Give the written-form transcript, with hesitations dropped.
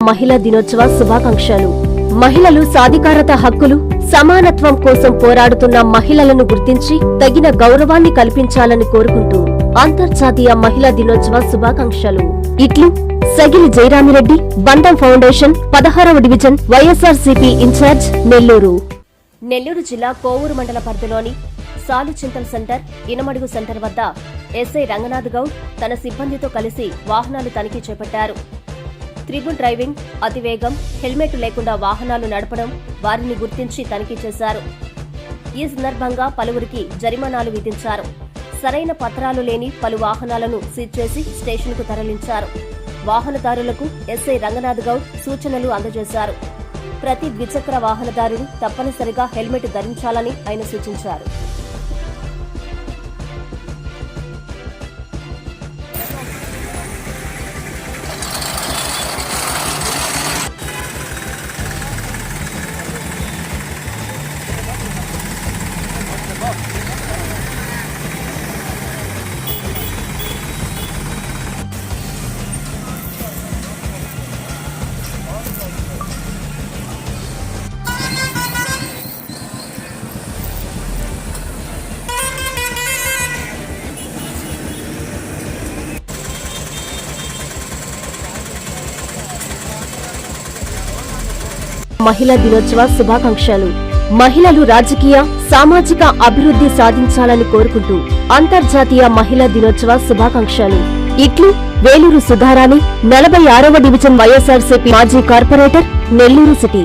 మహిళా దినోత్సవ శుభాకాంక్షలు. మహిళలు సాధికారత హక్కులు, సమానత్వం కోసం పోరాడుతున్న మహిళలను గుర్తించి తగిన గౌరవాన్ని కల్పించాలని కోరుకుంటూ అంతర్జాతీయ మహిళా దినోత్సవ శుభాకాంక్షలు. ఇట్లు సగిలి జయరామిరెడ్డి, బంధం ఫౌండేషన్, 16వ డివిజన్, వైఎస్ఆర్సీపీ ఇన్ఛార్జ్, నెల్లూరు. నెల్లూరు జిల్లా కోవూరు మండల పరిధిలోని సాలుచింతల్ సెంటర్, ఇనమడుగు సెంటర్ వద్ద ఎస్ఐ రంగనాథ్ గౌడ్ తన సిబ్బందితో కలిసి వాహనాలు తనిఖీ చేపట్టారు. త్రిబుల్ డ్రైవింగ్, అతివేగం, హెల్మెట్ లేకుండా వాహనాలు నడపడం, వారిని గుర్తించి తనిఖీ చేశారు. ఈ సందర్భంగా పలువురికి జరిమానాలు విధించారు. సరైన పత్రాలు లేని పలు వాహనాలను సీజ్ చేసి స్టేషన్కు తరలించారు. వాహనదారులకు ఎస్ఐ రంగనాథ్ గౌడ్ సూచనలు అందజేశారు. ప్రతి ద్విచక్ర వాహనదారుడు తప్పనిసరిగా హెల్మెట్ ధరించాలని ఆయన సూచించారు. మహిళా దినోత్సవ శుభాకాంక్షలు. మహిళలు రాజకీయ, సామాజిక అభివృద్ధి సాధించాలని కోరుకుంటూ అంతర్జాతీయ మహిళా దినోత్సవ శుభాకాంక్షలు. ఇట్లు వేలూరు సుధారాణి, 46వ డివిజన్, వైఎస్ఆర్సీపీ మాజీ కార్పొరేటర్, నెల్లూరు సిటీ.